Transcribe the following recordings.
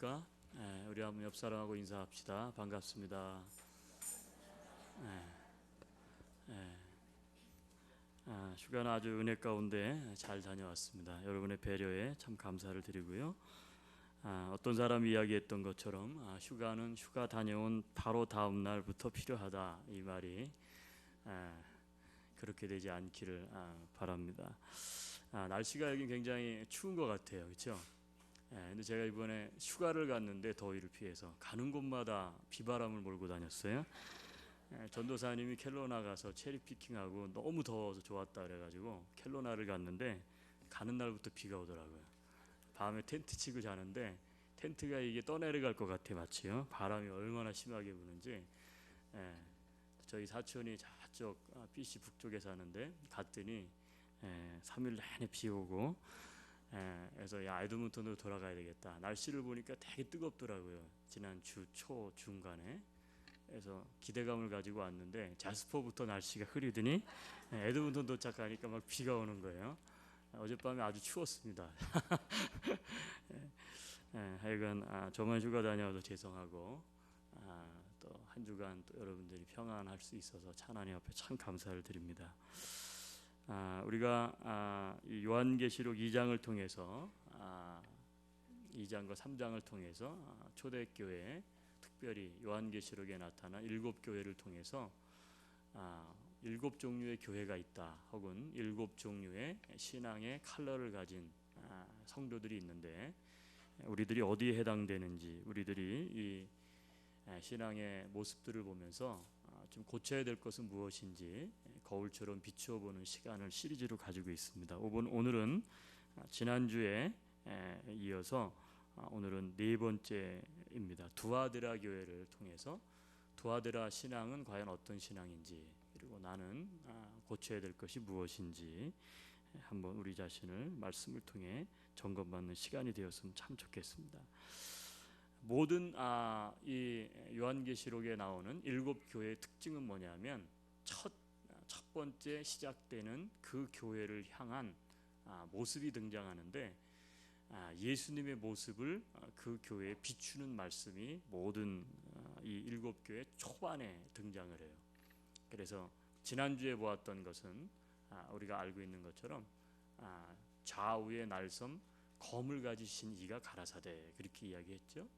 안녕하십니까? 우리 한번 옆 사람하고 인사합시다. 반갑습니다. 휴가는 아주 은혜 가운데 잘 다녀왔습니다. 여러분의 배려에 참 감사를 드리고요. 어떤 사람이 이야기했던 것처럼 휴가는 휴가 다녀온 바로 다음 날부터 필요하다, 이 말이 그렇게 되지 않기를 바랍니다. 날씨가 여기 굉장히 추운 것 같아요, 그렇죠? 근데 제가 이번에 휴가를 갔는데 더위를 피해서 가는 곳마다 비바람을 몰고 다녔어요. 전도사님이 켈로나 가서 체리 피킹하고 너무 더워서 좋았다 그래가지고 켈로나를 갔는데 가는 날부터 비가 오더라고요. 밤에 텐트 치고 자는데 텐트가 이게 떠내려갈 것 같아, 마치요. 바람이 얼마나 심하게 부는지. 예, 저희 사촌이 저쪽 BC 북쪽에 사는데 갔더니 3일 내내 비 오고, 그래서 야, 에드문턴으로 돌아가야 되겠다. 날씨를 보니까 되게 뜨겁더라고요. 지난 주 초 중간에. 그래서 기대감을 가지고 왔는데 자스퍼부터 날씨가 흐리더니 에드문턴 도착하니까 막 비가 오는 거예요. 어젯밤에 아주 추웠습니다. 하여간 저만 휴가 다녀와도 죄송하고, 또 한 주간 또 여러분들이 평안할 수 있어서 하나님 앞에 참 감사를 드립니다. 우리가 이 요한계시록 2장을 통해서 2장과 3장을 통해서 초대교회, 특별히 요한계시록에 나타난 7교회를 통해서 7종류의 교회가 있다, 혹은 7종류의 신앙의 컬러를 가진 성도들이 있는데, 우리들이 어디에 해당되는지, 우리들이 이 신앙의 모습들을 보면서 좀 고쳐야 될 것은 무엇인지 거울처럼 비추어 보는 시간을 시리즈로 가지고 있습니다. 오늘은 지난주에 이어서 오늘은 네 번째입니다. 두아드라 교회를 통해서 두아드라 신앙은 과연 어떤 신앙인지, 그리고 나는 고쳐야 될 것이 무엇인지 한번 우리 자신을 말씀을 통해 점검받는 시간이 되었으면 참 좋겠습니다. 모든 이 요한계시록에 나오는 7교회의 특징은 뭐냐면 첫 번째 시작되는 그 교회를 향한 모습이 등장하는데, 예수님의 모습을 그 교회에 비추는 말씀이 모든 이 7교회 초반에 등장을 해요. 그래서 지난주에 보았던 것은 우리가 알고 있는 것처럼 좌우의 날섬 검을 가지신 이가 가라사대, 그렇게 이야기했죠.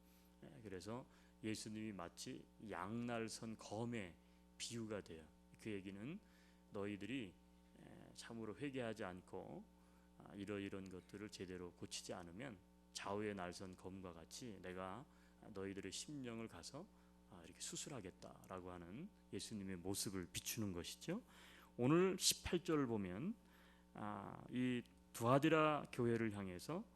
그래서 예수님이 마치 양날선 검의 비유가 돼요. 그 얘기는 너희들이 참으로 회개하지 않고 이러이런 것들을 제대로 고치지 않으면 좌우의 날선 검과 같이 내가 너희들의 심령을 가서 이렇게 수술하겠다라고 하는 예수님의 모습을 비추는 것이죠. 오늘 18절을 보면 이 두아디라 교회를 향해서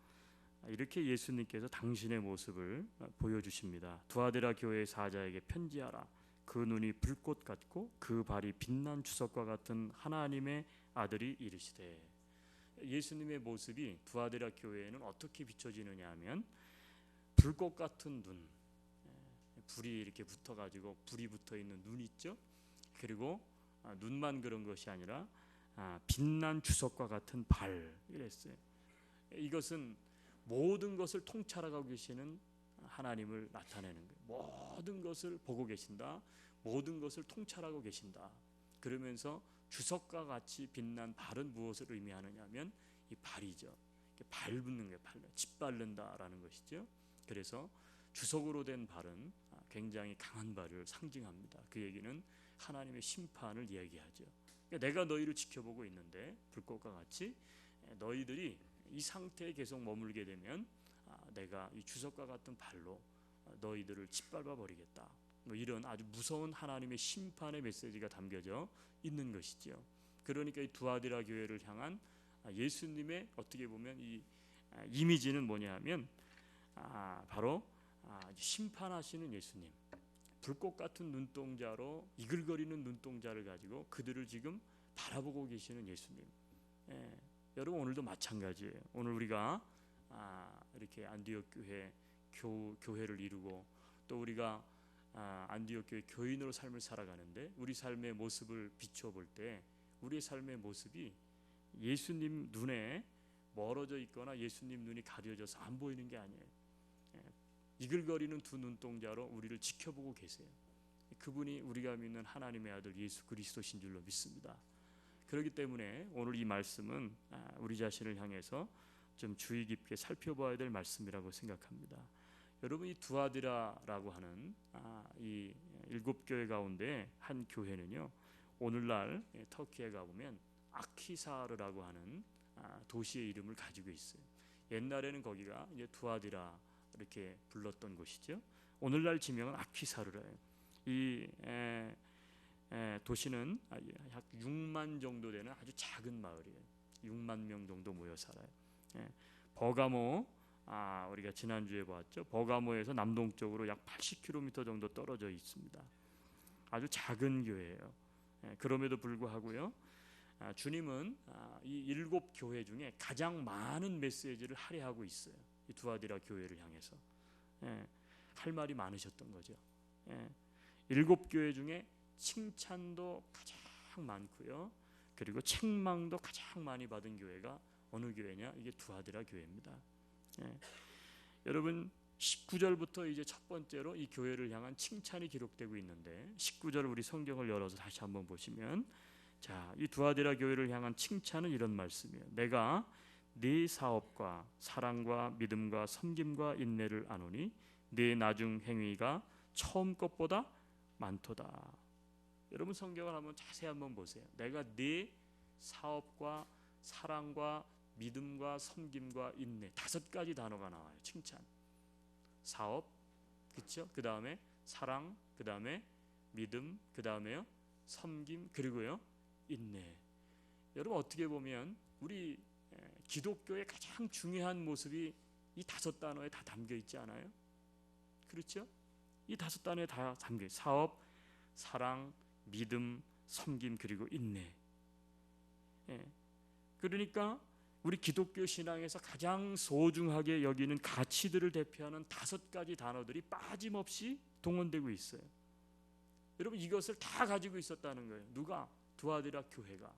이렇게 예수님께서 당신의 모습을 보여주십니다. 두아디라 교회의 사자에게 편지하라. 그 눈이 불꽃 같고 그 발이 빛난 주석과 같은 하나님의 아들이 이르시되. 예수님의 모습이 두아디라 교회에는 어떻게 비춰지느냐 하면 불꽃 같은 눈, 불이 이렇게 붙어가지고 불이 붙어있는 눈 있죠. 그리고 눈만 그런 것이 아니라 빛난 주석과 같은 발, 이랬어요. 이것은 모든 것을 통찰하고 계시는 하나님을 나타내는 거예요. 모든 것을 보고 계신다, 모든 것을 통찰하고 계신다. 그러면서 주석과 같이 빛난 발은 무엇을 의미하느냐 하면 이 발이죠. 밟는 거예요. 짓밟는다라는 것이죠. 그래서 주석으로 된 발은 굉장히 강한 발을 상징합니다. 그 얘기는 하나님의 심판을 이야기하죠. 내가 너희를 지켜보고 있는데 불꽃과 같이 너희들이 이 상태에 계속 머물게 되면 내가 이 주석과 같은 발로 너희들을 짓밟아 버리겠다. 이런 아주 무서운 하나님의 심판의 메시지가 담겨져 있는 것이죠. 그러니까 이 두아디라 교회를 향한 예수님의 어떻게 보면 이 이미지는 뭐냐하면 바로 심판하시는 예수님, 불꽃 같은 눈동자로 이글거리는 눈동자를 가지고 그들을 지금 바라보고 계시는 예수님. 여러분, 오늘도 마찬가지예요. 오늘 우리가 이렇게 안디옥 교회 교회를 이루고 또 우리가 안디옥 교회 교인으로 삶을 살아가는데, 우리 삶의 모습을 비추어 볼 때 우리의 삶의 모습이 예수님 눈에 멀어져 있거나 예수님 눈이 가려져서 안 보이는 게 아니에요. 이글거리는 두 눈동자로 우리를 지켜보고 계세요. 그분이 우리가 믿는 하나님의 아들 예수 그리스도신 줄로 믿습니다. 그렇기 때문에 오늘 이 말씀은 우리 자신을 향해서 좀 주의 깊게 살펴봐야 될 말씀이라고 생각합니다. 여러분, 이 두아디라라고 하는 이 7교회 가운데 한 교회는요, 오늘날 터키에 가보면 아키사르라고 하는 도시의 이름을 가지고 있어요. 옛날에는 거기가 이제 두아디라 이렇게 불렀던 곳이죠. 오늘날 지명은 아키사르라예요. 이 도시는 약 6만 정도 되는 아주 작은 마을이에요. 6만 명 정도 모여 살아요. 버가모, 우리가 지난주에 봤죠. 버가모에서 남동쪽으로 약 80km 정도 떨어져 있습니다. 아주 작은 교회예요. 그럼에도 불구하고요, 주님은 이 7교회 중에 가장 많은 메시지를 할애하고 있어요. 이 두아디라 교회를 향해서 할 말이 많으셨던 거죠. 7교회 중에 칭찬도 가장 많고요, 그리고 책망도 가장 많이 받은 교회가 어느 교회냐? 이게 두아디라 교회입니다. 여러분, 19절부터 이제 첫 번째로 이 교회를 향한 칭찬이 기록되고 있는데, 19절 우리 성경을 열어서 다시 한번 보시면, 자, 이 두아디라 교회를 향한 칭찬은 이런 말씀이에요. 내가 네 사업과 사랑과 믿음과 섬김과 인내를 아노니 네 나중 행위가 처음 것보다 많도다. 여러분, 성경을 한번 자세히 한번 보세요. 내가 네 사업과 사랑과 믿음과 섬김과 인내, 5가지 단어가 나와요. 칭찬. 사업, 그렇죠? 그 다음에 사랑, 그 다음에 믿음, 그 다음에요 섬김, 그리고요 인내. 여러분, 어떻게 보면 우리 기독교의 가장 중요한 모습이 이 5단어에 다 담겨 있지 않아요? 그렇죠? 이 5단어에 다 담겨 있어요. 사업, 사랑, 믿음, 섬김, 그리고 인내. 그러니까 우리 기독교 신앙에서 가장 소중하게 여기는 가치들을 대표하는 5가지 단어들이 빠짐없이 동원되고 있어요. 여러분, 이것을 다 가지고 있었다는 거예요. 누가? 두아디라 교회가.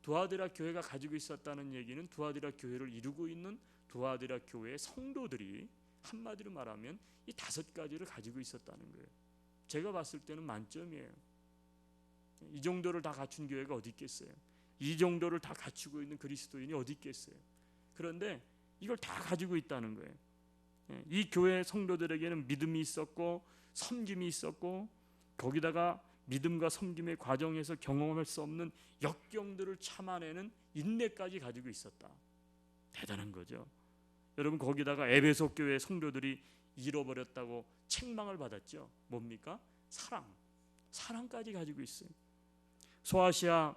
두아디라 교회가 가지고 있었다는 얘기는 두아디라 교회를 이루고 있는 두아디라 교회의 성도들이 한마디로 말하면 이 5가지를 가지고 있었다는 거예요. 제가 봤을 때는 만점이에요. 이 정도를 다 갖춘 교회가 어디 있겠어요? 이 정도를 다 갖추고 있는 그리스도인이 어디 있겠어요? 그런데 이걸 다 가지고 있다는 거예요. 이 교회 성도들에게는 믿음이 있었고 섬김이 있었고, 거기다가 믿음과 섬김의 과정에서 경험할 수 없는 역경들을 참아내는 인내까지 가지고 있었다. 대단한 거죠. 여러분, 거기다가 에베소 교회 성도들이 잃어버렸다고 책망을 받았죠. 뭡니까? 사랑까지 가지고 있어요. 소아시아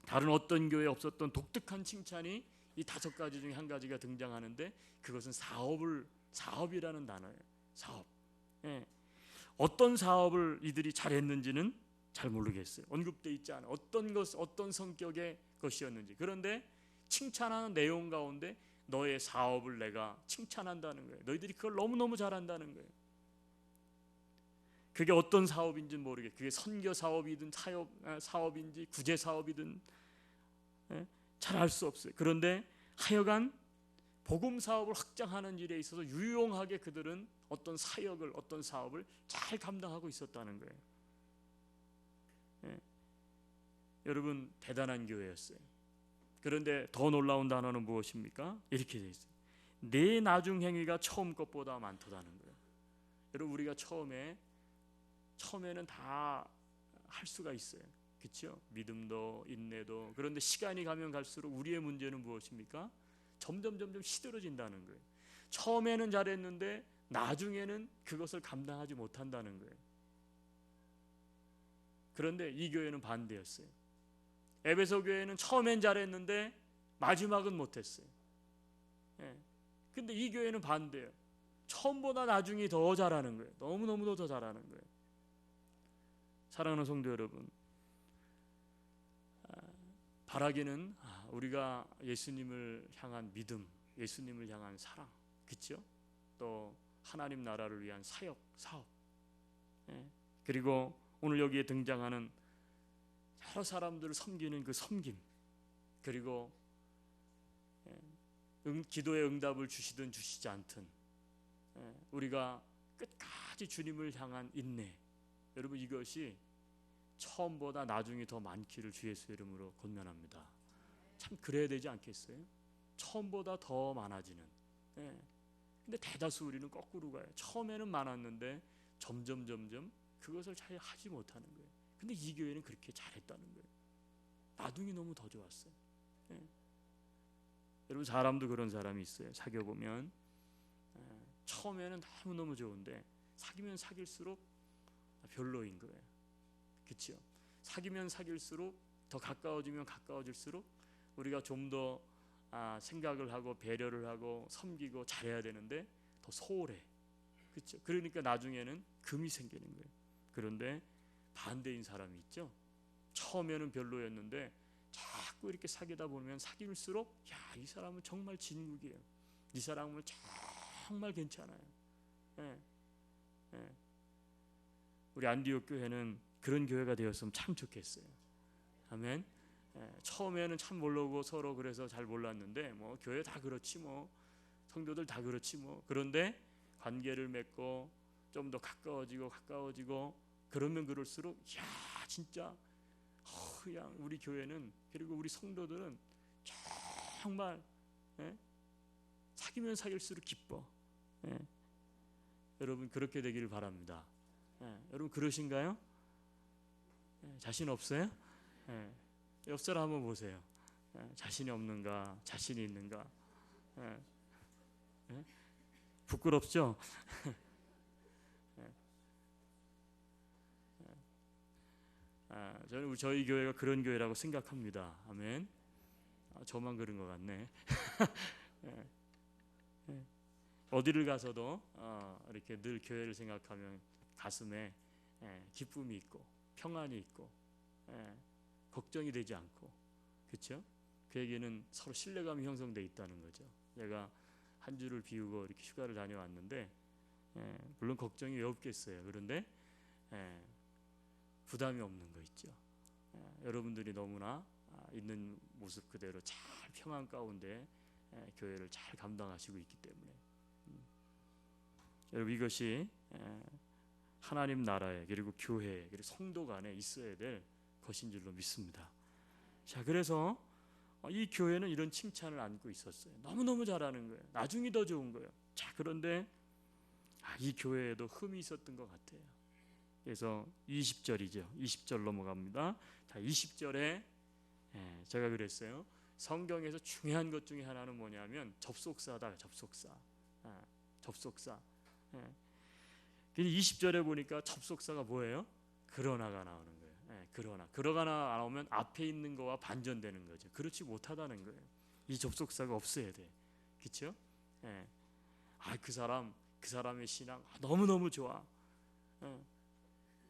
다른 어떤 교회에 없었던 독특한 칭찬이 이 5가지 중에 한 가지가 등장하는데, 그것은 사업이라는 단어예요. 사업. 어떤 사업을 이들이 잘했는지는 잘 모르겠어요. 언급되어 있지 않아요. 어떤 성격의 것이었는지. 그런데 칭찬하는 내용 가운데 너의 사업을 내가 칭찬한다는 거예요. 너희들이 그걸 너무너무 잘한다는 거예요. 그게 어떤 사업인지는 모르겠어요. 그게 선교 사업이든 사업인지 구제 사업이든 잘 알 수 없어요. 그런데 하여간 복음 사업을 확장하는 일에 있어서 유용하게 그들은 어떤 사역을, 어떤 사업을 잘 감당하고 있었다는 거예요. 여러분, 대단한 교회였어요. 그런데 더 놀라운 단어는 무엇입니까? 이렇게 되어 있어요. 내 나중 행위가 처음 것보다 많다는 거예요. 여러분, 우리가 처음에는 다 할 수가 있어요. 그렇죠? 믿음도 인내도. 그런데 시간이 가면 갈수록 우리의 문제는 무엇입니까? 점점 시들어진다는 거예요. 처음에는 잘했는데 나중에는 그것을 감당하지 못한다는 거예요. 그런데 이 교회는 반대였어요. 에베소 교회는 처음엔 잘했는데 마지막은 못했어요. 근데 이 교회는 반대예요. 처음보다 나중이 더 잘하는 거예요. 너무너무 더 잘하는 거예요. 사랑하는 성도 여러분, 바라기는 우리가 예수님을 향한 믿음, 예수님을 향한 사랑, 그렇죠? 또 하나님 나라를 위한 사역, 사업, 그리고 오늘 여기에 등장하는 여러 사람들을 섬기는 그 섬김, 그리고 기도의 응답을 주시든 주시지 않든 우리가 끝까지 주님을 향한 인내, 여러분 이것이 처음보다 나중이 더 많기를 주 예수의 이름으로 권면합니다. 참 그래야 되지 않겠어요? 처음보다 더 많아지는. 근데 대다수 우리는 거꾸로 가요. 처음에는 많았는데 점점 그것을 잘 하지 못하는 거예요. 근데 이 교회는 그렇게 잘했다는 거예요. 나중이 너무 더 좋았어요. 여러분 사람도 그런 사람이 있어요. 사귀어 보면 처음에는 너무 좋은데 사귀면 사귈수록 별로인 거예요. 그렇죠? 사귀면 사귈수록 더 가까워지면 가까워질수록 우리가 좀 더 생각을 하고 배려를 하고 섬기고 잘해야 되는데 더 소홀해. 그렇죠? 그러니까 나중에는 금이 생기는 거예요. 그런데 반대인 사람이 있죠. 처음에는 별로였는데 자꾸 이렇게 사귀다 보면 사귈수록 이 사람은 정말 진국이에요. 이 사람은 정말 괜찮아요. 우리 안디옥 교회는 그런 교회가 되었으면 참 좋겠어요. 아멘. 처음에는 참 모르고 서로 그래서 잘 몰랐는데 뭐 교회 다 그렇지 뭐 성도들 다 그렇지 뭐 그런데 관계를 맺고 좀 더 가까워지고 그러면 그럴수록 진짜 그냥 우리 교회는 그리고 우리 성도들은 정말 사귀면 사귈수록 기뻐. 여러분 그렇게 되기를 바랍니다. 여러분 그러신가요? 자신 없어요? 옆 사람 한번 보세요. 자신이 없는가? 자신이 있는가? 부끄럽죠? 저는 저희 교회가 그런 교회라고 생각합니다. 아멘. 저만 그런 것 같네. 어디를 가서도 이렇게 늘 교회를 생각하면 가슴에 기쁨이 있고 평안이 있고 걱정이 되지 않고, 그렇죠? 그에게는 서로 신뢰감이 형성돼 있다는 거죠. 내가 한 주를 비우고 이렇게 휴가를 다녀왔는데 물론 걱정이 왜 없겠어요. 그런데 부담이 없는 거 있죠. 여러분들이 너무나 있는 모습 그대로 잘 평안 가운데 교회를 잘 감당하시고 있기 때문에 여러분 이것이 하나님 나라에 그리고 교회 그리고 성도 간에 있어야 될 것인 줄로 믿습니다. 자, 그래서 이 교회는 이런 칭찬을 안고 있었어요. 너무너무 잘하는 거예요. 나중이 더 좋은 거예요. 자, 그런데 이 교회에도 흠이 있었던 것 같아요. 그래서 20절이죠. 20절 넘어갑니다. 자, 20절에 제가 그랬어요. 성경에서 중요한 것 중에 하나는 뭐냐면 접속사다. 접속사. 20절에 보니까 접속사가 뭐예요? 그러나가 나오는 거예요. 그러나 나오면 앞에 있는 거와 반전되는 거죠. 그렇지 못하다는 거예요. 이 접속사가 없어야 돼. 그렇죠? 그 사람의 신앙 너무너무 좋아.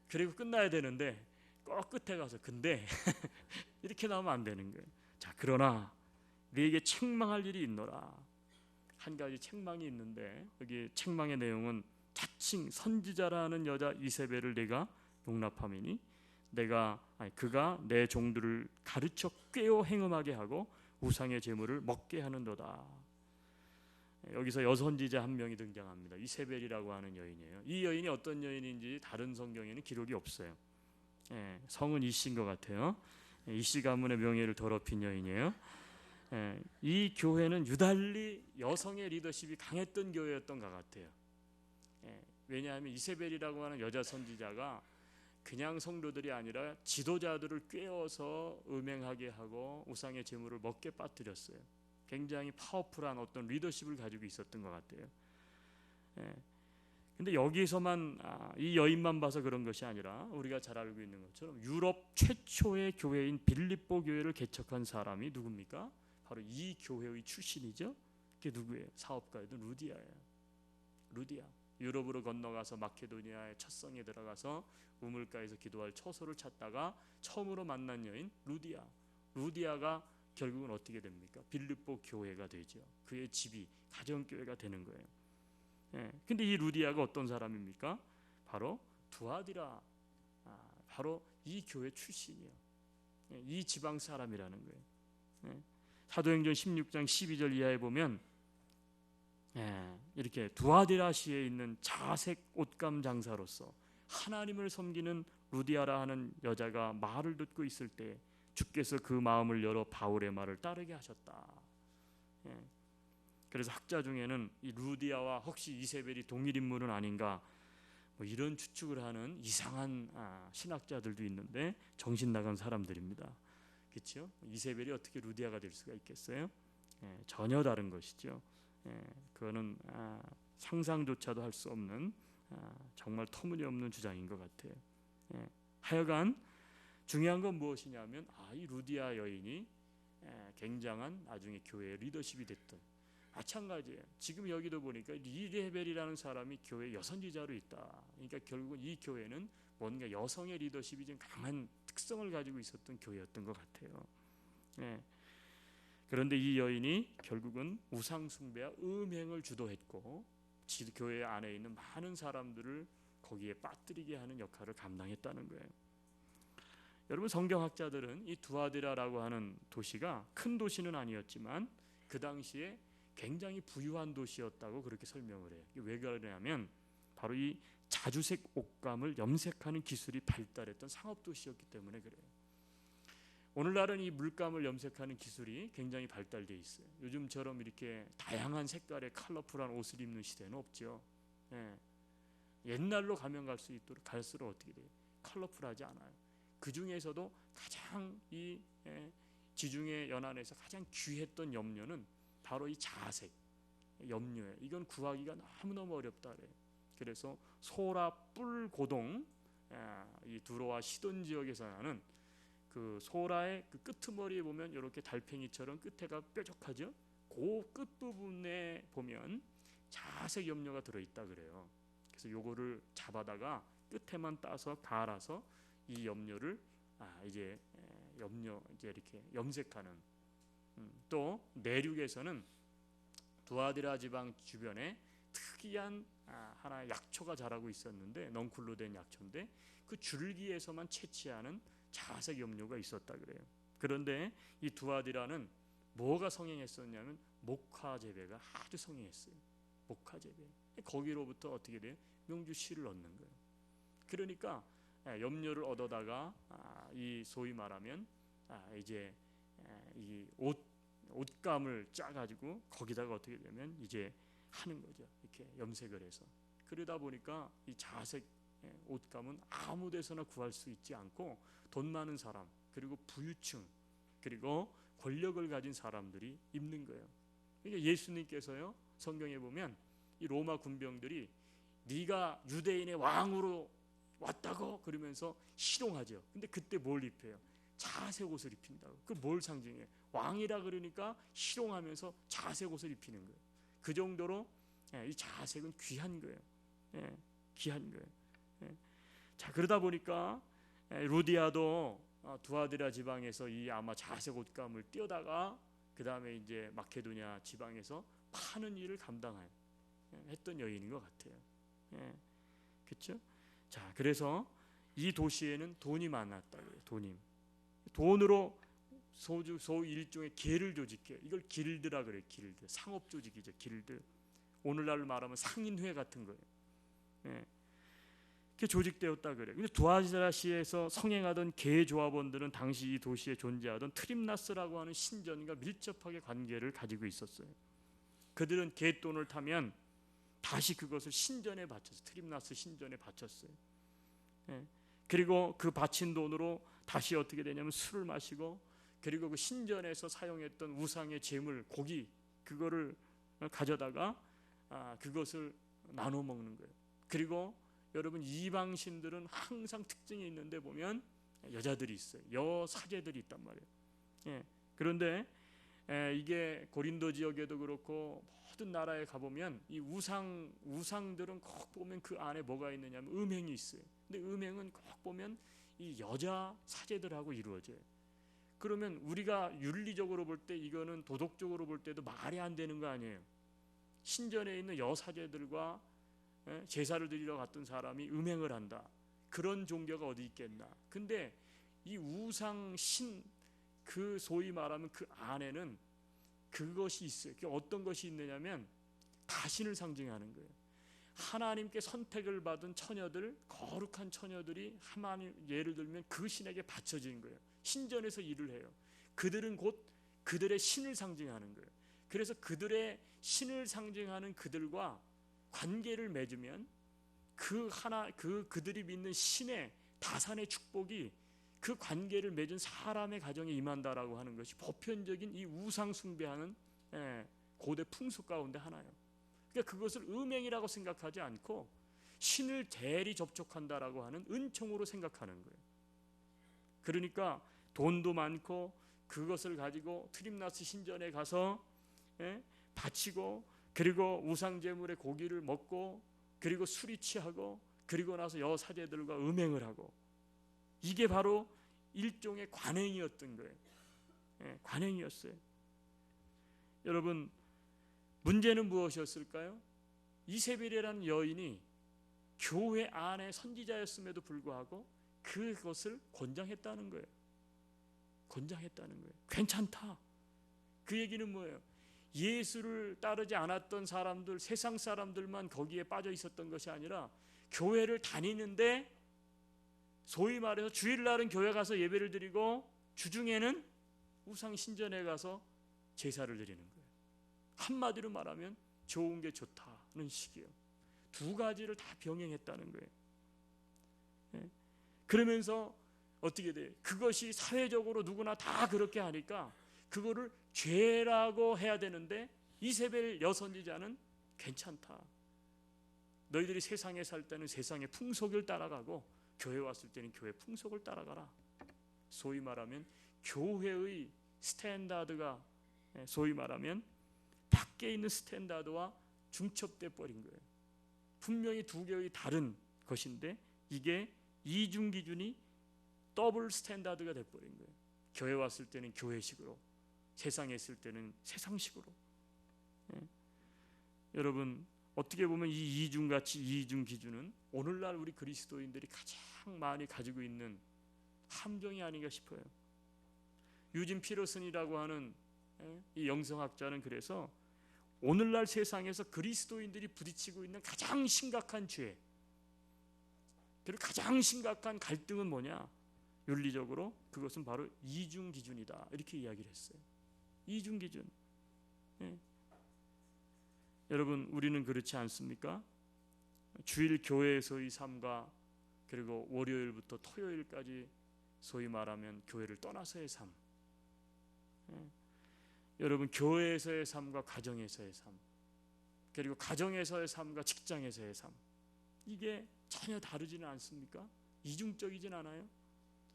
그리고 끝나야 되는데 꼭 끝에 가서 근데 이렇게 나오면 안 되는 거예요. 자, 그러나 네게 책망할 일이 있노라. 한 가지 책망이 있는데 여기 책망의 내용은 자칭 선지자라는 여자 이세벨을 내가 용납함이니 그가 내 종들을 가르쳐 꾀어 행음하게 하고 우상의 제물을 먹게 하는도다. 여기서 여선지자 한 명이 등장합니다. 이세벨이라고 하는 여인이에요. 이 여인이 어떤 여인인지 다른 성경에는 기록이 없어요. 성은 이씨인 것 같아요. 이씨 가문의 명예를 더럽힌 여인이에요. 이 교회는 유달리 여성의 리더십이 강했던 교회였던 것 같아요. 왜냐하면 이세벨이라고 하는 여자 선지자가 그냥 성도들이 아니라 지도자들을 꾀어서 음행하게 하고 우상의 제물을 먹게 빠뜨렸어요. 굉장히 파워풀한 어떤 리더십을 가지고 있었던 것 같아요. 근데 여기서만 이 여인만 봐서 그런 것이 아니라 우리가 잘 알고 있는 것처럼 유럽 최초의 교회인 빌립보 교회를 개척한 사람이 누굽니까? 바로 이 교회의 출신이죠. 그게 누구예요? 사업가였던 루디아예요. 루디아. 유럽으로 건너가서 마케도니아의 첫 성에 들어가서 우물가에서 기도할 처소를 찾다가 처음으로 만난 여인 루디아. 루디아가 결국은 어떻게 됩니까? 빌립보 교회가 되죠. 그의 집이 가정교회가 되는 거예요. 근데 이 루디아가 어떤 사람입니까? 바로 두아디라. 바로 이 교회 출신이에요. 이 지방 사람이라는 거예요. 사도행전 16장 12절 이하에 보면 이렇게 두아디라시에 있는 자색 옷감 장사로서 하나님을 섬기는 루디아라 하는 여자가 말을 듣고 있을 때 주께서 그 마음을 열어 바울의 말을 따르게 하셨다. 그래서 학자 중에는 이 루디아와 혹시 이세벨이 동일 인물은 아닌가 뭐 이런 추측을 하는 이상한 신학자들도 있는데 정신 나간 사람들입니다. 그렇죠? 이세벨이 어떻게 루디아가 될 수가 있겠어요? 전혀 다른 것이죠. 그거는 상상조차도 할 수 없는 정말 터무니없는 주장인 것 같아요. 하여간 중요한 건 무엇이냐면 이 루디아 여인이 굉장한 나중에 교회의 리더십이 됐던 마찬가지예요. 지금 여기도 보니까 리레벨이라는 사람이 교회 여선지자로 있다. 그러니까 결국 이 교회는 뭔가 여성의 리더십이 좀 강한 특성을 가지고 있었던 교회였던 것 같아요. 그런데 이 여인이 결국은 우상 숭배와 음행을 주도했고 교회 안에 있는 많은 사람들을 거기에 빠뜨리게 하는 역할을 감당했다는 거예요. 여러분, 성경학자들은 이 두아디라라고 하는 도시가 큰 도시는 아니었지만 그 당시에 굉장히 부유한 도시였다고 그렇게 설명을 해요. 왜 그러냐면 바로 이 자주색 옷감을 염색하는 기술이 발달했던 상업 도시였기 때문에 그래요. 오늘날은 이 물감을 염색하는 기술이 굉장히 발달되어 있어요. 요즘처럼 이렇게 다양한 색깔의 컬러풀한 옷을 입는 시대는 없죠. 옛날로 가면 갈수록 어떻게 돼요? 컬러풀하지 않아요. 그 중에서도 가장 이 지중해 연안에서 가장 귀했던 염료는 바로 이 자색 염료예요. 이건 구하기가 너무너무 어렵다 그래요. 그래서 소라 뿔 고동, 이 두로와 시돈 지역에서 나는 그 소라의 그 끄트머리에 보면 이렇게 달팽이처럼 끝에가 뾰족하죠. 그 끝부분에 보면 자색 염료가 들어있다 그래요. 그래서 요거를 잡아다가 끝에만 따서 갈아서 이 염료를 이제 이렇게 염색하는. 또 내륙에서는 두아디라 지방 주변에 특이한 하나의 약초가 자라고 있었는데 넝쿨로 된 약초인데 그 줄기에서만 채취하는 자색 염료가 있었다 그래요. 그런데 이 두아디라는 뭐가 성행했었냐면 목화 재배가 아주 성행했어요. 목화 재배. 거기로부터 어떻게 돼요? 명주실을 얻는 거예요. 그러니까 염료를 얻어다가 이 소위 말하면 이제 이 옷감을 짜가지고 거기다가 어떻게 되면 이제 하는 거죠. 이렇게 염색을 해서. 그러다 보니까 이 자색 옷감은 아무 데서나 구할 수 있지 않고 돈 많은 사람 그리고 부유층 그리고 권력을 가진 사람들이 입는 거예요. 그러니까 예수님께서요 성경에 보면 이 로마 군병들이 네가 유대인의 왕으로 왔다고 그러면서 희롱하죠. 근데 그때 뭘 입혀요? 자색 옷을 입힌다고. 그 뭘 상징해요? 왕이라 그러니까 희롱하면서 자색 옷을 입히는 거예요. 그 정도로 이 자색은 귀한 거예요. 귀한 거예요. 자, 그러다 보니까 루디아도 두아디라 지방에서 이 아마 자색 옷감을 띄어다가 그 다음에 이제 마케도냐 지방에서 파는 일을 했던 여인인 것 같아요. 그렇죠? 자, 그래서 이 도시에는 돈이 많았다 그래요. 돈으로 소위 일종의 계를 조직해. 이걸 길드라 그래요. 길드. 상업 조직이죠. 길드. 오늘날로 말하면 상인회 같은 거예요. 그렇게 조직되었다 그래요. 근데 두아디라시에서 성행하던 개 조합원들은 당시 이 도시에 존재하던 트림나스라고 하는 신전과 밀접하게 관계를 가지고 있었어요. 그들은 갯돈을 타면 다시 그것을 신전에 바쳤어요. 트림나스 신전에 바쳤어요. 그리고 그 바친 돈으로 다시 어떻게 되냐면 술을 마시고 그리고 그 신전에서 사용했던 우상의 제물 고기 그거를 가져다가 그것을 나눠 먹는 거예요. 그리고 여러분 이방신들은 항상 특징이 있는데 보면 여자들이 있어요. 여사제들이 있단 말이에요. 그런데 이게 고린도 지역에도 그렇고 모든 나라에 가보면 이 우상들은 꼭 보면 그 안에 뭐가 있느냐면 음행이 있어요. 근데 음행은 꼭 보면 이 여자 사제들하고 이루어져요. 그러면 우리가 윤리적으로 볼 때 이거는 도덕적으로 볼 때도 말이 안 되는 거 아니에요. 신전에 있는 여사제들과 제사를 드리러 갔던 사람이 음행을 한다. 그런 종교가 어디 있겠나. 근데 이 우상 그 소위 말하면 그 안에는 그것이 있어요. 어떤 것이 있느냐면 다 신을 상징하는 거예요. 하나님께 선택을 받은 처녀들, 거룩한 처녀들이 하나님, 예를 들면 그 신에게 바쳐진 거예요. 신전에서 일을 해요. 그들은 곧 그들의 신을 상징하는 거예요. 그래서 그들의 신을 상징하는 그들과 관계를 맺으면 그들이 믿는 신의 다산의 축복이 그 관계를 맺은 사람의 가정에 임한다라고 하는 것이 보편적인 이 우상 숭배하는 고대 풍습 가운데 하나예요. 그러니까 그것을 음행이라고 생각하지 않고 신을 대리 접촉한다라고 하는 은총으로 생각하는 거예요. 그러니까 돈도 많고 그것을 가지고 트림나스 신전에 가서 바치고, 그리고 우상 제물의 고기를 먹고, 그리고 술이 취하고, 그리고 나서 여사제들과 음행을 하고, 이게 바로 일종의 관행이었던 거예요. 관행이었어요. 여러분, 문제는 무엇이었을까요? 이세벨이라는 여인이 교회 안에 선지자였음에도 불구하고 그것을 권장했다는 거예요. 권장했다는 거예요. 괜찮다. 그 얘기는 뭐예요? 예수를 따르지 않았던 사람들, 세상 사람들만 거기에 빠져 있었던 것이 아니라 교회를 다니는데, 소위 말해서 주일날은 교회 가서 예배를 드리고 주중에는 우상 신전에 가서 제사를 드리는 거예요. 한마디로 말하면 좋은 게 좋다는 식이에요. 두 가지를 다 병행했다는 거예요. 그러면서 어떻게 돼요? 그것이 사회적으로 누구나 다 그렇게 하니까 그거를 죄라고 해야 되는데, 이세벨 여선지자는 괜찮다. 너희들이 세상에 살 때는 세상의 풍속을 따라가고 교회 왔을 때는 교회 풍속을 따라가라. 소위 말하면 교회의 스탠다드가, 소위 말하면 밖에 있는 스탠다드와 중첩돼 버린 거예요. 분명히 두 개의 다른 것인데 이게 이중 기준이 더블 스탠다드가 돼 버린 거예요. 교회 왔을 때는 교회식으로, 세상에 있을 때는 세상식으로. 여러분, 어떻게 보면 이 이중 기준은 오늘날 우리 그리스도인들이 가장 많이 가지고 있는 함정이 아닌가 싶어요. 유진 피러슨이라고 하는 이 영성학자는 그래서 오늘날 세상에서 그리스도인들이 부딪히고 있는 가장 심각한 죄, 그리고 가장 심각한 갈등은 뭐냐? 윤리적으로 그것은 바로 이중 기준이다, 이렇게 이야기를 했어요. 이중 기준. 여러분, 우리는 그렇지 않습니까? 주일 교회에서의 삶과 그리고 월요일부터 토요일까지 소위 말하면 교회를 떠나서의 삶, 여러분, 교회에서의 삶과 가정에서의 삶, 그리고 가정에서의 삶과 직장에서의 삶, 이게 전혀 다르지는 않습니까? 이중적이진 않아요?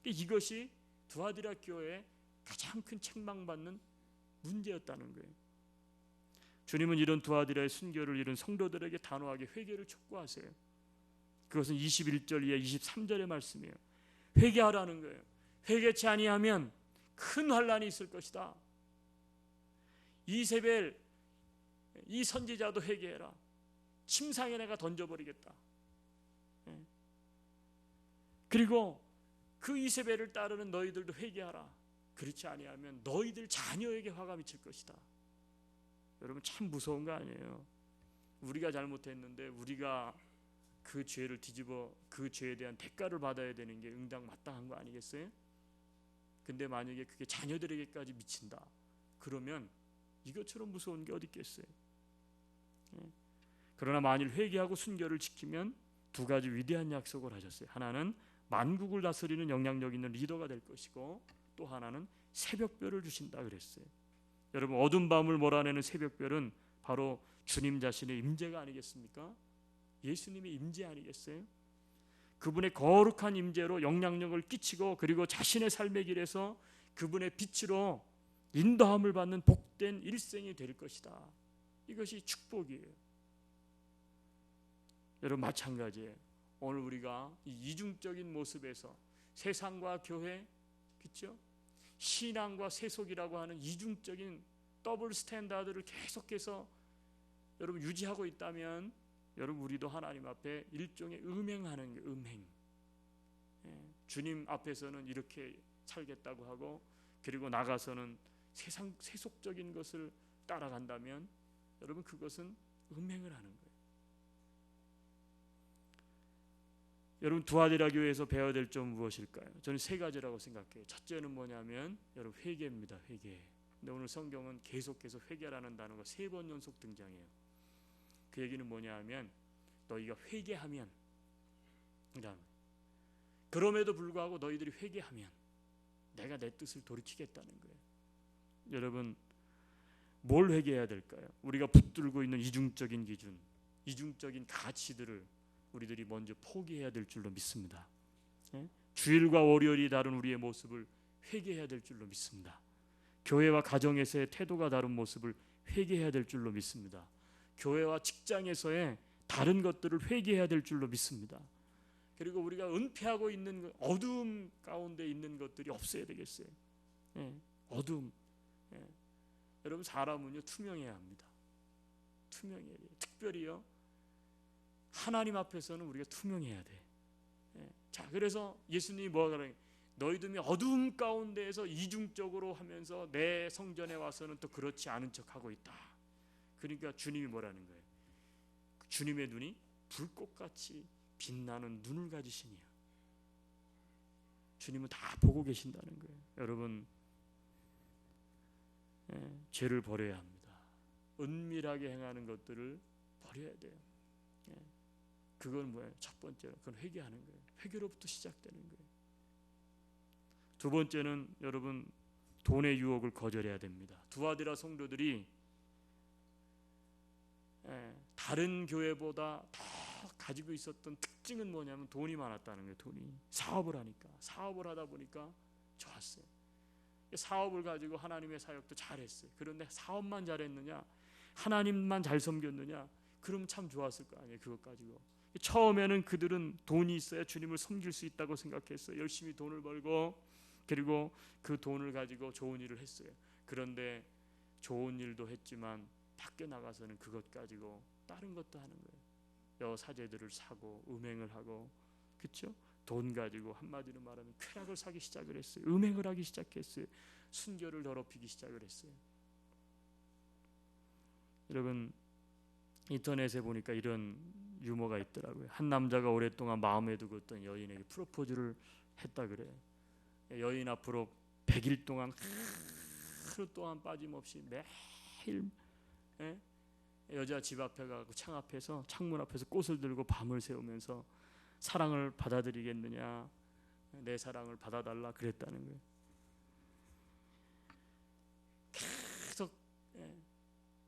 이것이 두아디라 교회의 가장 큰 책망받는 문제였다는 거예요. 주님은 이런 두아디라의 순교를 잃은 성도들에게 단호하게 회개를 촉구하세요. 그것은 21절 이하 23절의 말씀이에요. 회개하라는 거예요. 회개치 아니하면 큰 환란이 있을 것이다. 이세벨, 이 선지자도 회개해라. 침상에 내가 던져버리겠다. 그리고 그 이세벨을 따르는 너희들도 회개하라. 그렇지 아니하면 너희들 자녀에게 화가 미칠 것이다. 여러분, 참 무서운 거 아니에요? 우리가 잘못했는데 우리가 그 죄를 뒤집어 그 죄에 대한 대가를 받아야 되는 게 응당 마땅한 거 아니겠어요? 근데 만약에 그게 자녀들에게까지 미친다, 그러면 이것처럼 무서운 게 어디 있겠어요? 그러나 만일 회개하고 순교를 지키면 두 가지 위대한 약속을 하셨어요. 하나는 만국을 다스리는 영향력 있는 리더가 될 것이고, 또 하나는 새벽별을 주신다 그랬어요. 여러분, 어두운 밤을 몰아내는 새벽별은 바로 주님 자신의 임재가 아니겠습니까? 예수님의 임재 아니겠어요? 그분의 거룩한 임재로 영향력을 끼치고, 그리고 자신의 삶의 길에서 그분의 빛으로 인도함을 받는 복된 일생이 될 것이다. 이것이 축복이에요. 여러분, 마찬가지예요. 오늘 우리가 이 이중적인 모습에서 세상과 교회, 그렇죠? 신앙과 세속이라고 하는 이중적인 더블 스탠다드를 계속해서 여러분 유지하고 있다면, 여러분, 우리도 하나님 앞에 일종의 음행하는 게 음행. 주님 앞에서는 이렇게 살겠다고 하고, 그리고 나가서는 세속적인 것을 따라간다면, 여러분, 그것은 음행을 하는 거예요. 여러분 두아디라 교회에서 배워야 될 점 무엇일까요? 저는 세 가지라고 생각해요. 첫째는 뭐냐면 여러분 회개입니다. 회개. 근데 오늘 성경은 계속해서 회개라는 단어가 3번 연속 등장해요. 그 얘기는 뭐냐면 너희가 회개하면, 그다음 그럼에도 불구하고 너희들이 회개하면 내가 내 뜻을 돌이키겠다는 거예요. 여러분 뭘 회개해야 될까요? 우리가 붙들고 있는 이중적인 기준, 이중적인 가치들을 우리들이 먼저 포기해야 될 줄로 믿습니다. 주일과 월요일이 다른 우리의 모습을 회개해야 될 줄로 믿습니다. 교회와 가정에서의 태도가 다른 모습을 회개해야 될 줄로 믿습니다. 교회와 직장에서의 다른 것들을 회개해야 될 줄로 믿습니다. 그리고 우리가 은폐하고 있는 어두움 가운데 있는 것들이 없어야 되겠어요. 어두움. 여러분 사람은요 투명해야 합니다. 투명해야 돼요. 특별히요 하나님 앞에서는 우리가 투명해야 돼. 자, 그래서 예수님이 뭐가 그러냐? 너희들이 어두움 가운데에서 이중적으로 하면서 내 성전에 와서는 또 그렇지 않은 척하고 있다. 그러니까 주님이 뭐라는 거예요? 주님의 눈이 불꽃같이 빛나는 눈을 가지시니요. 주님은 다 보고 계신다는 거예요. 여러분 죄를 버려야 합니다. 은밀하게 행하는 것들을 버려야 돼요. 그건 뭐예요? 첫 번째로 그건 회개하는 거예요. 회개로부터 시작되는 거예요. 두 번째는 여러분 돈의 유혹을 거절해야 됩니다. 두아디라 성도들이 다른 교회보다 더 가지고 있었던 특징은 뭐냐면 돈이 많았다는 거예요. 돈이 사업을 하니까 사업을 하다 보니까 좋았어요. 사업을 가지고 하나님의 사역도 잘했어요. 그런데 사업만 잘했느냐, 하나님만 잘 섬겼느냐? 그럼 참 좋았을 거 아니에요. 그것 가지고 처음에는 그들은 돈이 있어야 주님을 섬길 수 있다고 생각했어요. 열심히 돈을 벌고 그리고 그 돈을 가지고 좋은 일을 했어요. 그런데 좋은 일도 했지만 밖에 나가서는 그것 가지고 다른 것도 하는 거예요. 여사제들을 사고 음행을 하고, 그렇죠? 돈 가지고 한마디로 말하면 쾌락을 사기 시작을 했어요. 음행을 하기 시작했어요. 순결을 더럽히기 시작을 했어요. 여러분 인터넷에 보니까 이런 유머가 있더라고요. 한 남자가 오랫동안 마음에 두고 있던 여인에게 프로포즈를 했다 그래요. 여인 앞으로 100일 동안 하루 동안 빠짐없이 매일 여자 집 앞에 가고 창문 앞에서 꽃을 들고 밤을 새우면서 사랑을 받아들이겠느냐, 내 사랑을 받아달라 그랬다는 거예요. 계속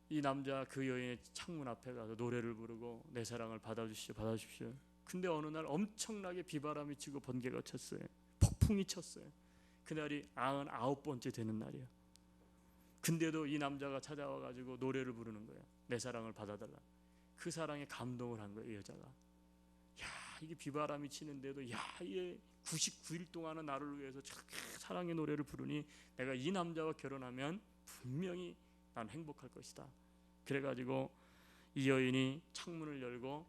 이 남자 그 여인의 창문 앞에 가서 노래를 부르고 내 사랑을 받아주십시오, 받아주십시오. 근데 어느 날 엄청나게 비바람이 치고 번개가 쳤어요. 폭풍이 쳤어요. 그날이 99번째 되는 날이에요. 근데도 이 남자가 찾아와 가지고 노래를 부르는 거예요. 내 사랑을 받아달라. 그 사랑에 감동을 한 거예요. 이 여자가. 야, 이게 비바람이 치는데도 얘 99일 동안은 나를 위해서 사랑의 노래를 부르니 내가 이 남자와 결혼하면 분명히 난 행복할 것이다. 그래가지고 이 여인이 창문을 열고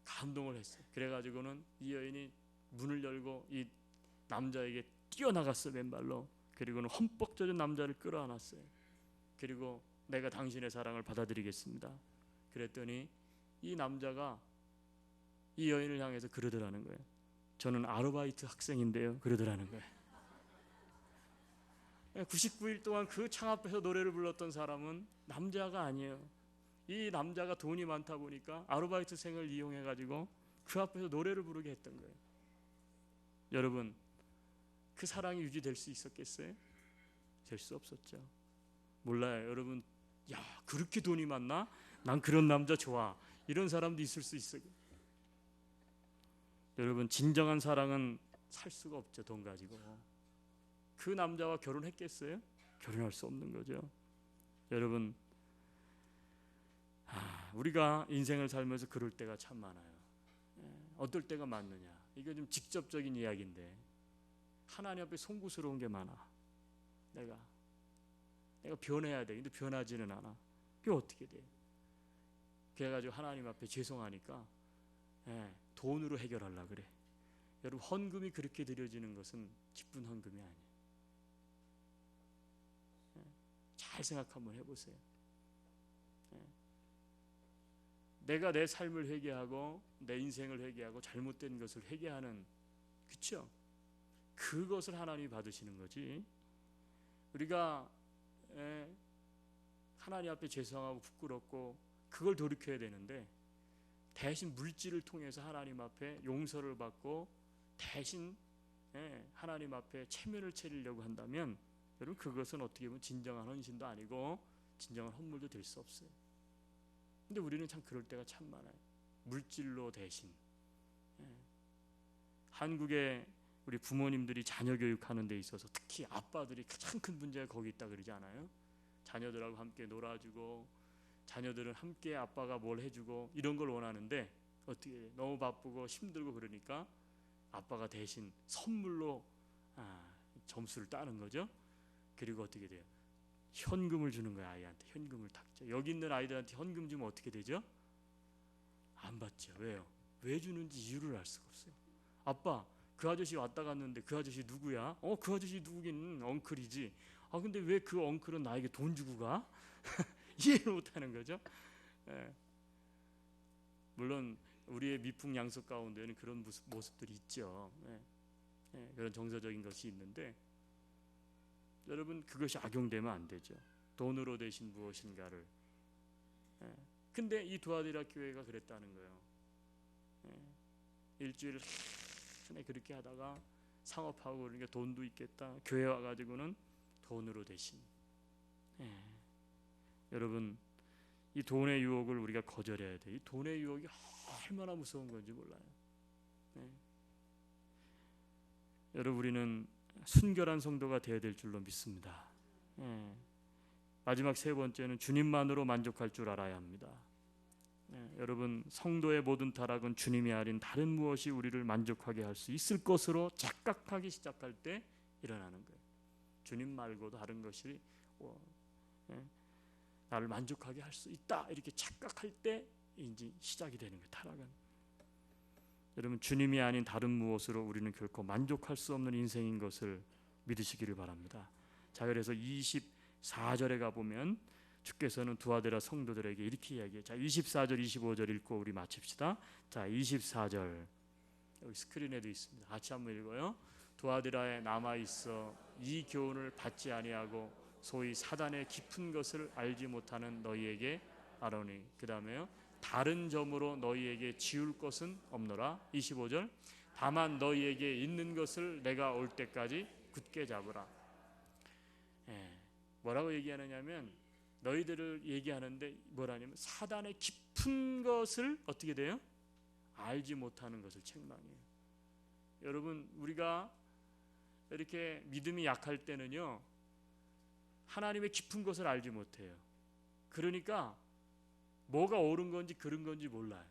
감동을 했어요. 그래가지고는 이 여인이 문을 열고 이 남자에게 뛰어나갔어요. 맨발로. 그리고는 흠뻑 젖은 남자를 끌어안았어요. 그리고 내가 당신의 사랑을 받아들이겠습니다. 그랬더니 이 남자가 이 여인을 향해서 그러더라는 거예요. 저는 아르바이트 학생인데요. 그러더라는 거예요. 99일 동안 그 창 앞에서 노래를 불렀던 사람은 남자가 아니에요. 이 남자가 돈이 많다 보니까 아르바이트생을 이용해 가지고 그 앞에서 노래를 부르게 했던 거예요. 여러분 그 사랑이 유지될 수 있었겠어요? 될 수 없었죠. 몰라요. 여러분 야 그렇게 돈이 많나? 난 그런 남자 좋아. 이런 사람도 있을 수 있어요. 여러분 진정한 사랑은 살 수가 없죠. 돈 가지고. 그 남자와 결혼했겠어요? 결혼할 수 없는 거죠. 여러분 우리가 인생을 살면서 그럴 때가 참 많아요. 어떨 때가 많느냐? 이게 좀 직접적인 이야기인데 하나님 앞에 송구스러운 게 많아. 내가 변해야 돼. 근데 변하지는 않아. 그게 어떻게 돼? 그래가지고 하나님 앞에 죄송하니까 돈으로 해결하려고 그래. 여러분 헌금이 그렇게 드려지는 것은 기쁜 헌금이 아니에요. 잘 생각 한번 해보세요. 내가 내 삶을 회개하고 내 인생을 회개하고 잘못된 것을 회개하는, 그렇죠? 그것을 하나님이 받으시는 거지. 우리가 하나님 앞에 죄송하고 부끄럽고 그걸 돌이켜야 되는데, 대신 물질을 통해서 하나님 앞에 용서를 받고 대신 하나님 앞에 체면을 차리려고 한다면, 여러분 그것은 어떻게 보면 진정한 헌신도 아니고 진정한 헌물도 될 수 없어요. 근데 우리는 참 그럴 때가 참 많아요. 물질로 대신. 한국의 우리 부모님들이 자녀 교육하는 데 있어서 특히 아빠들이 가장 큰 문제가 거기 있다 그러지 않아요? 자녀들하고 함께 놀아주고 자녀들은 함께 아빠가 뭘 해주고 이런 걸 원하는데, 어떻게 너무 바쁘고 힘들고 그러니까 아빠가 대신 선물로 점수를 따는 거죠. 그리고 어떻게 돼요? 현금을 주는 거야. 아이한테 현금을 탁 줘. 여기 있는 아이들한테 현금 주면 어떻게 되죠? 안 받죠. 왜요? 왜 주는지 이유를 알 수가 없어요. 아빠, 그 아저씨 왔다 갔는데 그 아저씨 누구야? 그 아저씨 누구긴 엉클이지. 근데 왜 그 엉클은 나에게 돈 주고 가? 이해를 못하는 거죠. 물론 우리의 미풍양속 가운데는 그런 모습들이 있죠. 그런 정서적인 것이 있는데, 여러분 그것이 악용되면 안 되죠. 돈으로 대신 무엇인가를. 근데 이 두아디라 교회가 그랬다는 거예요. 일주일 내내 그렇게 하다가 상업하고 그러니까 돈도 있겠다. 교회 와가지고는 돈으로 대신. 여러분 이 돈의 유혹을 우리가 거절해야 돼. 이 돈의 유혹이 얼마나 무서운 건지 몰라요. 여러분 우리는 순결한 성도가 되어야 될 줄로 믿습니다. 마지막 세 번째는 주님만으로 만족할 줄 알아야 합니다. 여러분 성도의 모든 타락은 주님이 아닌 다른 무엇이 우리를 만족하게 할 수 있을 것으로 착각하기 시작할 때 일어나는 거예요. 주님 말고 다른 것이 나를 만족하게 할 수 있다 이렇게 착각할 때 이제 시작이 되는 거예요. 타락은. 여러분 주님이 아닌 다른 무엇으로 우리는 결코 만족할 수 없는 인생인 것을 믿으시기를 바랍니다. 자, 그래서 24절에 가보면 주께서는 두아디라 성도들에게 이렇게 이야기해요. 자, 24절 25절 읽고 우리 마칩시다. 자, 24절 여기 스크린에도 있습니다. 같이 한번 읽어요. 두아디라에 남아있어 이 교훈을 받지 아니하고 소위 사단의 깊은 것을 알지 못하는 너희에게 아노니. 그 다음에요. 다른 점으로 너희에게 지울 것은 없노라. 25절 다만 너희에게 있는 것을 내가 올 때까지 굳게 잡으라. 뭐라고 얘기하느냐면, 너희들을 얘기하는데 뭐라냐면 사단의 깊은 것을 어떻게 돼요? 알지 못하는 것을 책망해요. 여러분 우리가 이렇게 믿음이 약할 때는요, 하나님의 깊은 것을 알지 못해요. 그러니까 뭐가 옳은 건지 그른 건지 몰라요.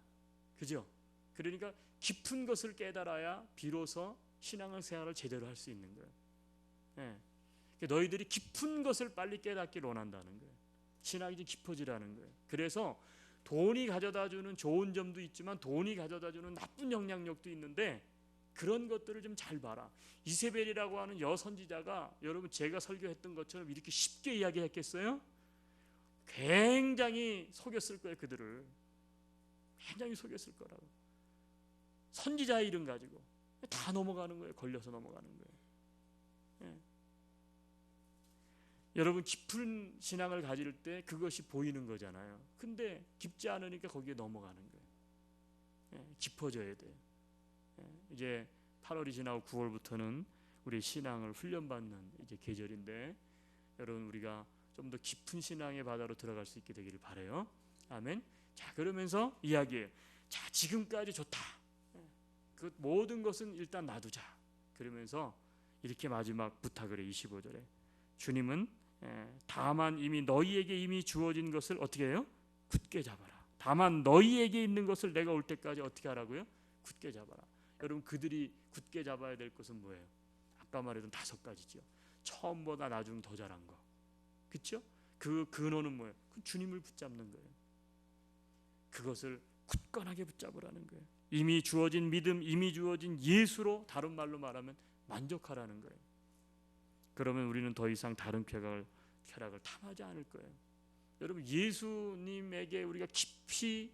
그죠? 그러니까 깊은 것을 깨달아야 비로소 신앙생활을 제대로 할 수 있는 거예요. 너희들이 깊은 것을 빨리 깨닫기를 원한다는 거예요. 신학이 좀 깊어지라는 거예요. 그래서 돈이 가져다주는 좋은 점도 있지만 돈이 가져다주는 나쁜 영향력도 있는데, 그런 것들을 좀 잘 봐라. 이세벨이라고 하는 여선지자가 여러분 제가 설교했던 것처럼 이렇게 쉽게 이야기했겠어요? 굉장히 속였을 거예요. 그들을 굉장히 속였을 거라고. 선지자의 이름 가지고 다 넘어가는 거예요. 걸려서 넘어가는 거예요. 여러분 깊은 신앙을 가질 때 그것이 보이는 거잖아요. 근데 깊지 않으니까 거기에 넘어가는 거예요. 깊어져야 돼요. 이제 8월이 지나고 9월부터는 우리 신앙을 훈련받는 이제 계절인데, 여러분 우리가 좀 더 깊은 신앙의 바다로 들어갈 수 있게 되기를 바라요. 아멘. 자, 그러면서 이야기해요. 자, 지금까지 좋다. 그 모든 것은 일단 놔두자. 그러면서 이렇게 마지막 부탁을 해. 25절에 주님은 다만 이미 너희에게 이미 주어진 것을 어떻게 해요? 굳게 잡아라. 다만 너희에게 있는 것을 내가 올 때까지 어떻게 하라고요? 굳게 잡아라. 여러분 그들이 굳게 잡아야 될 것은 뭐예요? 아까 말했던 5가지죠. 처음보다 나중 더 잘한 거. 그렇죠? 그 근원은 뭐예요? 그 주님을 붙잡는 거예요. 그것을 굳건하게 붙잡으라는 거예요. 이미 주어진 믿음, 이미 주어진 예수로, 다른 말로 말하면 만족하라는 거예요. 그러면 우리는 더 이상 다른 쾌락을 탐하지 않을 거예요. 여러분 예수님에게 우리가 깊이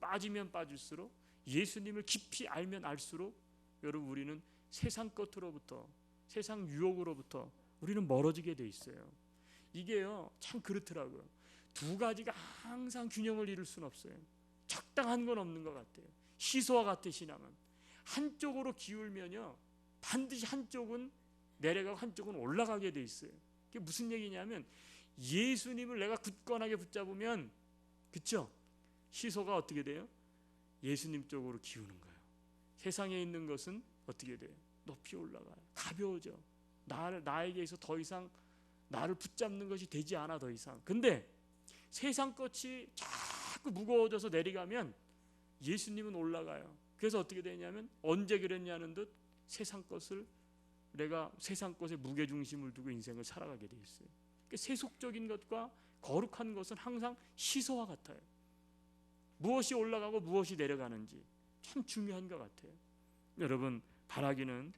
빠지면 빠질수록, 예수님을 깊이 알면 알수록 여러분 우리는 세상 것으로부터, 세상 유혹으로부터 우리는 멀어지게 돼 있어요. 이게요 참 그렇더라고요. 두 가지가 항상 균형을 이룰 수는 없어요. 적당한 건 없는 것 같아요. 시소와 같은 신앙은 한쪽으로 기울면요 반드시 한쪽은 내려가고 한쪽은 올라가게 돼 있어요. 그게 무슨 얘기냐면, 예수님을 내가 굳건하게 붙잡으면, 그쵸? 시소가 어떻게 돼요? 예수님 쪽으로 기우는 거예요. 세상에 있는 것은 어떻게 돼요? 높이 올라가요. 가벼워져. 나에게서 더 이상 나를 붙잡는 것이 되지 않아, 더 이상. 근데 세상 것이 자꾸 무거워져서 내려가면 예수님은 올라가요. 그래서 어떻게 되냐면, 언제 그랬냐는 듯 세상 것을, 내가 세상 것에 무게중심을 두고 인생을 살아가게 돼 있어요. 그러니까 세속적인 것과 거룩한 것은 항상 시소와 같아요. 무엇이 올라가고 무엇이 내려가는지 참 중요한 것 같아요. 여러분, 바라기는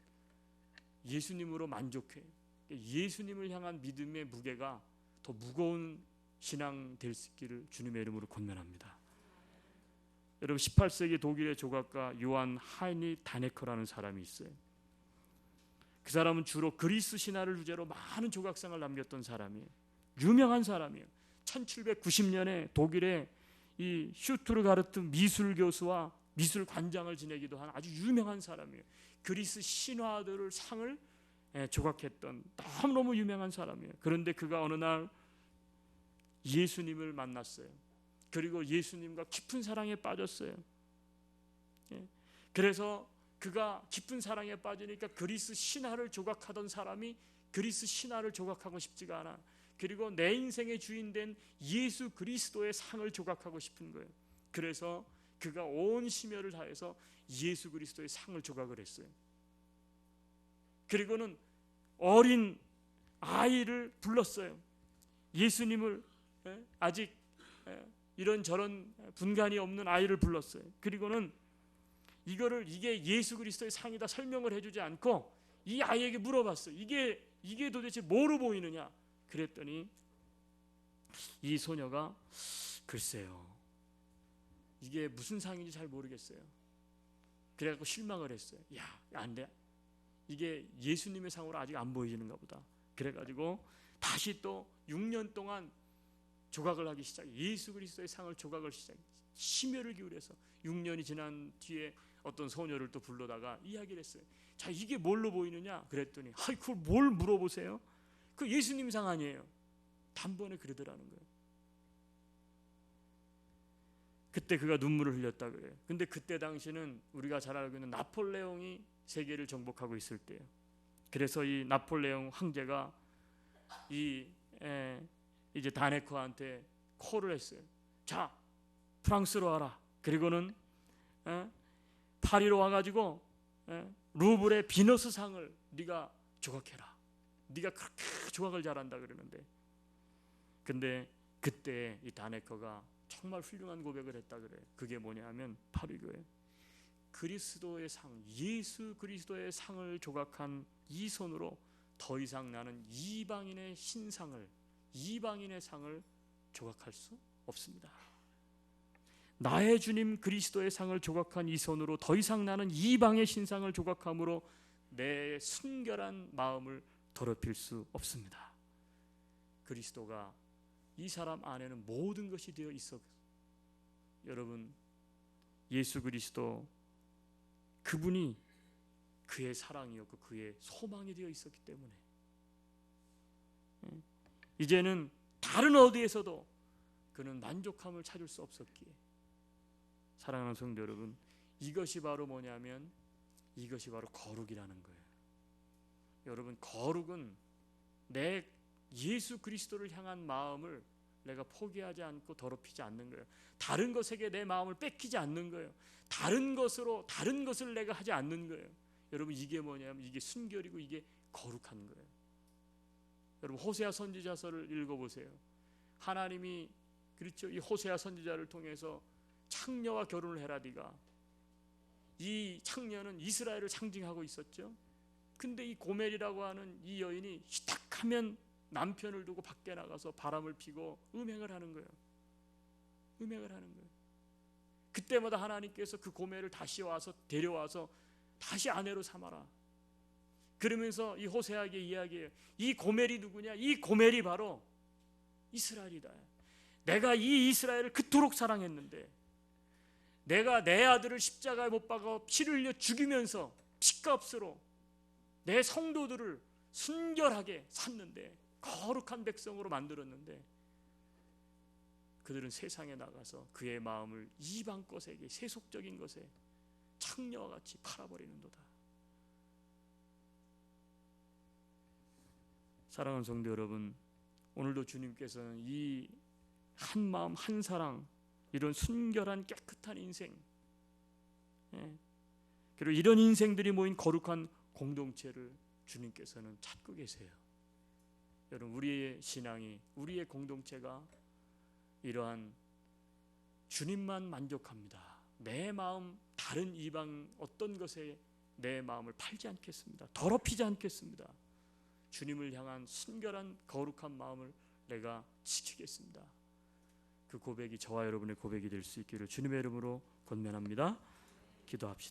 예수님으로 만족해. 예수님을 향한 믿음의 무게가 더 무거운 신앙 될 수 있기를 주님의 이름으로 권면합니다. 여러분, 18세기 독일의 조각가 요한 하이니 다네커라는 사람이 있어요. 그 사람은 주로 그리스 신화를 주제로 많은 조각상을 남겼던 사람이에요. 유명한 사람이에요. 1790년에 독일의 이 슈투르가르트 미술 교수와 미술 관장을 지내기도 한 아주 유명한 사람이에요. 그리스 신화들을 상을 조각했던 너무너무 유명한 사람이에요. 그런데 그가 어느 날 예수님을 만났어요. 그리고 예수님과 깊은 사랑에 빠졌어요. 그래서 그가 깊은 사랑에 빠지니까 그리스 신화를 조각하던 사람이 그리스 신화를 조각하고 싶지가 않아. 그리고 내 인생의 주인된 예수 그리스도의 상을 조각하고 싶은 거예요. 그래서 그가 온 심혈을 다해서 예수 그리스도의 상을 조각을 했어요. 그리고는 어린 아이를 불렀어요. 예수님을, 아직 이런저런 분간이 없는 아이를 불렀어요. 그리고는 이게 예수 그리스도의 상이다 설명을 해주지 않고 이 아이에게 물어봤어요. 이게 도대체 뭐로 보이느냐? 그랬더니 이 소녀가 글쎄요, 이게 무슨 상인지 잘 모르겠어요. 그래갖고 실망을 했어요. 야, 안 돼. 이게 예수님의 상으로 아직 안 보이는가 보다. 그래가지고 다시 또 6년 동안 조각을 하기 시작해. 예수 그리스도의 상을 조각을 시작해. 심혈을 기울여서 6년이 지난 뒤에 어떤 소녀를 또 불러다가 이야기를 했어요. 자, 이게 뭘로 보이느냐? 그랬더니 그걸 뭘 물어보세요? 그 예수님 상 아니에요. 단번에 그러더라는 거예요. 그때 그가 눈물을 흘렸다 그래요. 근데 그때 당시는 우리가 잘 알고 있는 나폴레옹이 세계를 정복하고 있을 때예요. 그래서 이 나폴레옹 황제가 이제 다네커한테 콜을 했어요. 자, 프랑스로 와라. 그리고는 파리로 와가지고 루브르의 비너스 상을 네가 조각해라. 네가 그렇게 조각을 잘한다 그러는데, 근데 그때 이 다네커가 정말 훌륭한 고백을 했다 그래요. 그게 뭐냐면 바로 이거예요. 그리스도의 상, 예수 그리스도의 상을 조각한 이 손으로 더 이상 나는 이방인의 신상을, 이방인의 상을 조각할 수 없습니다. 나의 주님 그리스도의 상을 조각한 이 손으로 더 이상 나는 이방의 신상을 조각함으로 내 순결한 마음을 더럽힐 수 없습니다. 그리스도가 이 사람 안에는 모든 것이 되어 있어. 여러분, 예수 그리스도, 그분이 그의 사랑이었고 그의 소망이 되어 있었기 때문에 이제는 다른 어디에서도 그는 만족함을 찾을 수 없었기에, 사랑하는 성도 여러분, 이것이 바로 뭐냐면 이것이 바로 거룩이라는 거예요. 여러분, 거룩은 내 예수 그리스도를 향한 마음을 내가 포기하지 않고 더럽히지 않는 거예요. 다른 것에게 내 마음을 뺏기지 않는 거예요. 다른 것을 내가 하지 않는 거예요. 여러분, 이게 뭐냐면 이게 순결이고 이게 거룩한 거예요. 여러분, 호세아 선지자서를 읽어보세요. 하나님이, 그렇죠, 이 호세아 선지자를 통해서 창녀와 결혼을 해라. 네가, 이 창녀는 이스라엘을 상징하고 있었죠. 근데 이 고멜이라고 하는 이 여인이 시딱하면 남편을 두고 밖에 나가서 바람을 피고 음행을 하는 거예요. 음행을 하는 거예요. 그때마다 하나님께서 그 고멜을 다시 와서 데려와서 다시 아내로 삼아라. 그러면서 이 호세아에게 이야기해요. 이 고멜이 누구냐? 이 고멜이 바로 이스라엘이다. 내가 이 이스라엘을 그토록 사랑했는데, 내가 내 아들을 십자가에 못 박아 피를 흘려 죽이면서 피값으로 내 성도들을 순결하게 샀는데, 거룩한 백성으로 만들었는데, 그들은 세상에 나가서 그의 마음을 이방 것에게, 세속적인 것에 창녀와 같이 팔아버리는도다. 사랑하는 성도 여러분, 오늘도 주님께서는 이 한 마음 한 사랑, 이런 순결한 깨끗한 인생, 그리고 이런 인생들이 모인 거룩한 공동체를 주님께서는 찾고 계세요. 여러분, 우리의 신앙이, 우리의 공동체가 이러한 주님만 만족합니다. 내 마음 다른 이방 어떤 것에 내 마음을 팔지 않겠습니다. 더럽히지 않겠습니다. 주님을 향한 순결한 거룩한 마음을 내가 지키겠습니다. 그 고백이 저와 여러분의 고백이 될 수 있기를 주님의 이름으로 권면합니다. 기도합시다.